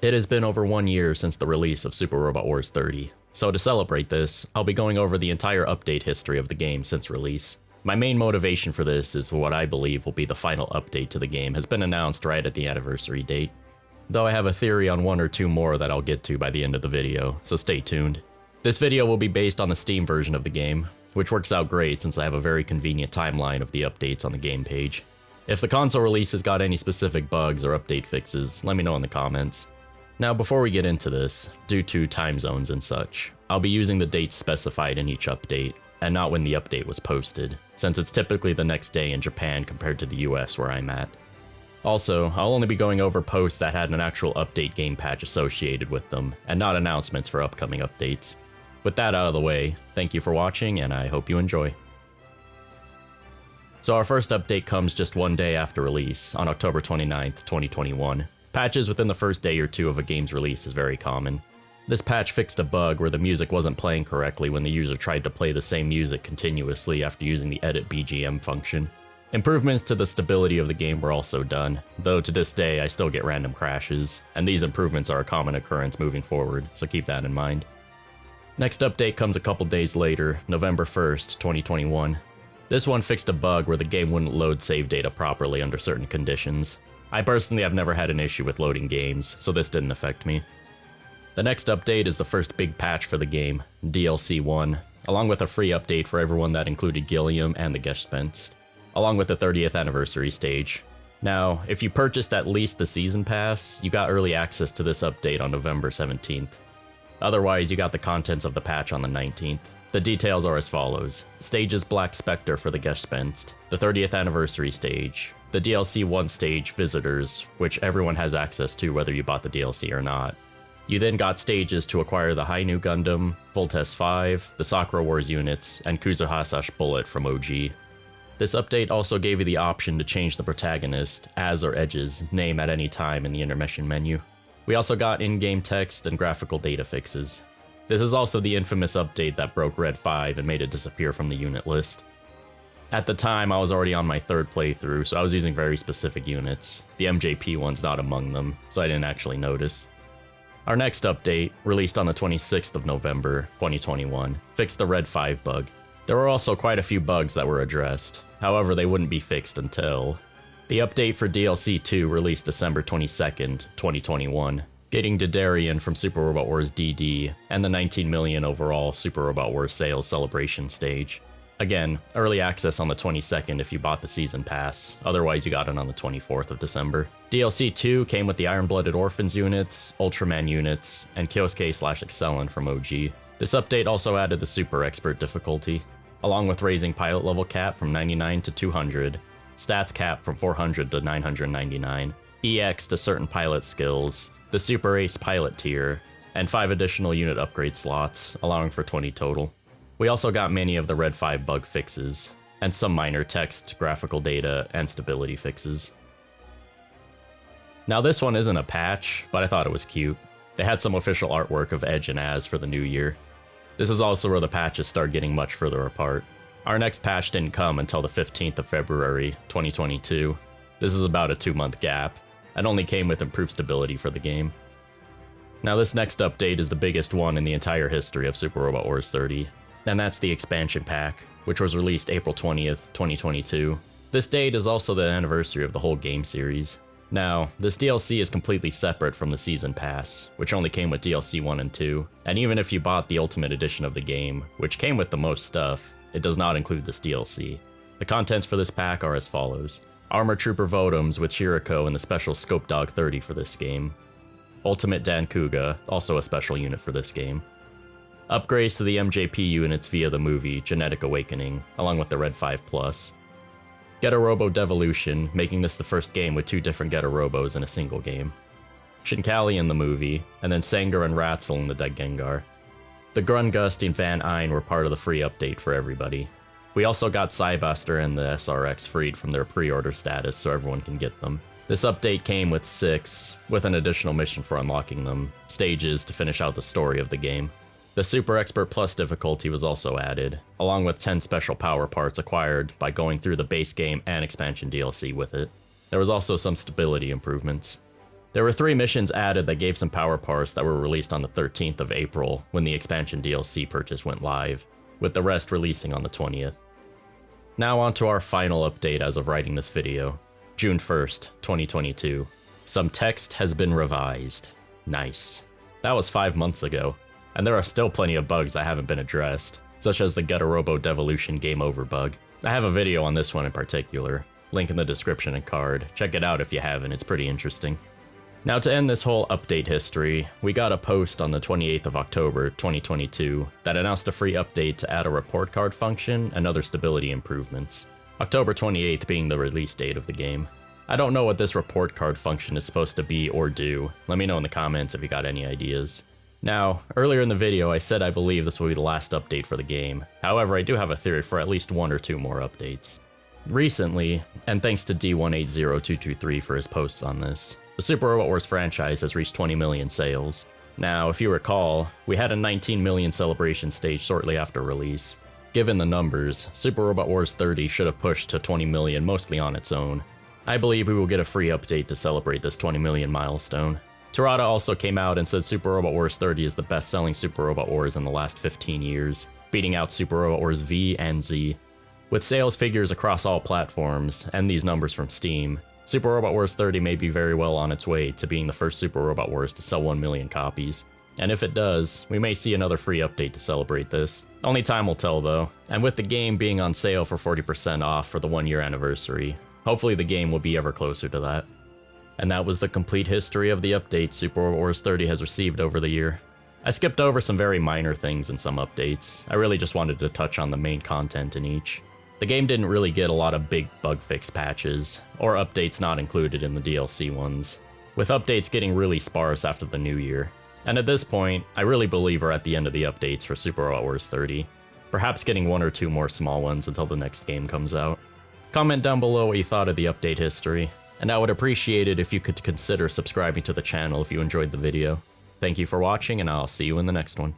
It has been over 1 year since the release of Super Robot Wars 30, so to celebrate this, I'll be going over the entire update history of the game since release. My main motivation for this is what I believe will be the final update to the game has been announced right at the anniversary date. Though I have a theory on 1 or 2 more that I'll get to by the end of the video, so stay tuned. This video will be based on the Steam version of the game, which works out great since I have a very convenient timeline of the updates on the game page. If the console release has got any specific bugs or update fixes, let me know in the comments. Now before we get into this, due to time zones and such, I'll be using the dates specified in each update, and not when the update was posted, since it's typically the next day in Japan compared to the US where I'm at. Also, I'll only be going over posts that had an actual update game patch associated with them, and not announcements for upcoming updates. With that out of the way, thank you for watching, and I hope you enjoy. So our first update comes just 1 day after release, on October 29th, 2021. Patches within the first day or 2 of a game's release is very common. This patch fixed a bug where the music wasn't playing correctly when the user tried to play the same music continuously after using the edit BGM function. Improvements to the stability of the game were also done, though to this day I still get random crashes, and these improvements are a common occurrence moving forward, so keep that in mind. Next update comes a couple days later, November 1st, 2021. This one fixed a bug where the game wouldn't load save data properly under certain conditions. I personally have never had an issue with loading games, so this didn't affect me. The next update is the first big patch for the game, DLC 1, along with a free update for everyone that included Gilliam and the Gespenst, along with the 30th anniversary stage. Now, if you purchased at least the Season Pass, you got early access to this update on November 17th. Otherwise, you got the contents of the patch on the 19th. The details are as follows. Stage is Black Spectre for the Gespenst, the 30th anniversary stage, the DLC 1 stage Visitors, which everyone has access to whether you bought the DLC or not. You then got stages to acquire the Hainu Gundam, Voltes 5, the Sakura Wars units, and Kuzuhasash Bullet from OG. This update also gave you the option to change the protagonist, Az or Edge's, name at any time in the intermission menu. We also got in-game text and graphical data fixes. This is also the infamous update that broke Red 5 and made it disappear from the unit list. At the time, I was already on my 3rd playthrough, so I was using very specific units. The MJP one's not among them, so I didn't actually notice. Our next update, released on the 26th of November, 2021, fixed the Red 5 bug. There were also quite a few bugs that were addressed, however they wouldn't be fixed until the update for DLC 2 released December 22nd, 2021, getting Didarian from Super Robot Wars DD and the 19 million overall Super Robot Wars sales celebration stage. Again, early access on the 22nd if you bought the Season Pass, otherwise you got it on the 24th of December. DLC 2 came with the Iron-Blooded Orphans units, Ultraman units, and Kyosuke/Excellent from OG. This update also added the Super Expert difficulty, along with raising pilot level cap from 99 to 200, stats cap from 400 to 999, EX to certain pilot skills, the Super Ace pilot tier, and 5 additional unit upgrade slots, allowing for 20 total. We also got many of the Red 5 bug fixes, and some minor text, graphical data, and stability fixes. Now this one isn't a patch, but I thought it was cute. They had some official artwork of Edge and Az for the new year. This is also where the patches start getting much further apart. Our next patch didn't come until the 15th of February, 2022. This is about a 2-month gap, and only came with improved stability for the game. Now this next update is the biggest one in the entire history of Super Robot Wars 30, and that's the expansion pack, which was released April 20th, 2022. This date is also the anniversary of the whole game series. Now, this DLC is completely separate from the Season Pass, which only came with DLC 1 and 2, and even if you bought the Ultimate Edition of the game, which came with the most stuff, it does not include this DLC. The contents for this pack are as follows. Armor Trooper Votoms with Shiriko and the special Scope Dog 30 for this game. Ultimate Dan Kuga, also a special unit for this game. Upgrades to the MJP units via the movie Genetic Awakening, along with the Red 5 Plus. Getter Robo Devolution, making this the first game with 2 different Getter Robos in a single game. Shinkali in the movie, and then Sanger and Ratzel in the Dead Gengar. The Grungust and Van Ein were part of the free update for everybody. We also got Cybuster and the SRX freed from their pre-order status so everyone can get them. This update came with 6, with an additional mission for unlocking them, stages to finish out the story of the game. The Super Expert Plus difficulty was also added, along with 10 special power parts acquired by going through the base game and expansion DLC with it. There was also some stability improvements. There were 3 missions added that gave some power parts that were released on the 13th of April when the expansion DLC purchase went live, with the rest releasing on the 20th. Now on to our final update as of writing this video, June 1st, 2022. Some text has been revised. Nice. That was 5 months ago, and there are still plenty of bugs that haven't been addressed, such as the Gutterobo Devolution Game Over bug. I have a video on this one in particular, link in the description and card. Check it out if you haven't, it's pretty interesting. Now to end this whole update history, we got a post on the 28th of October 2022 that announced a free update to add a report card function and other stability improvements. October 28th being the release date of the game. I don't know what this report card function is supposed to be or do. Let me know in the comments if you got any ideas. Now, earlier in the video I said I believe this will be the last update for the game. However, I do have a theory for at least 1 or 2 more updates. Recently, and thanks to D180223 for his posts on this, the Super Robot Wars franchise has reached 20 million sales. Now, if you recall, we had a 19 million celebration stage shortly after release. Given the numbers, Super Robot Wars 30 should have pushed to 20 million mostly on its own. I believe we will get a free update to celebrate this 20 million milestone. Terada also came out and said Super Robot Wars 30 is the best-selling Super Robot Wars in the last 15 years, beating out Super Robot Wars V and Z. With sales figures across all platforms, and these numbers from Steam, Super Robot Wars 30 may be very well on its way to being the first Super Robot Wars to sell 1 million copies. And if it does, we may see another free update to celebrate this. Only time will tell though, and with the game being on sale for 40% off for the 1-year anniversary, hopefully the game will be ever closer to that. And that was the complete history of the updates Super Robot Wars 30 has received over the year. I skipped over some very minor things in some updates. I really just wanted to touch on the main content in each. The game didn't really get a lot of big bug fix patches, or updates not included in the DLC ones, with updates getting really sparse after the new year. And at this point, I really believe we're at the end of the updates for Super Robot Wars 30, perhaps getting 1 or 2 more small ones until the next game comes out. Comment down below what you thought of the update history, and I would appreciate it if you could consider subscribing to the channel if you enjoyed the video. Thank you for watching, and I'll see you in the next one.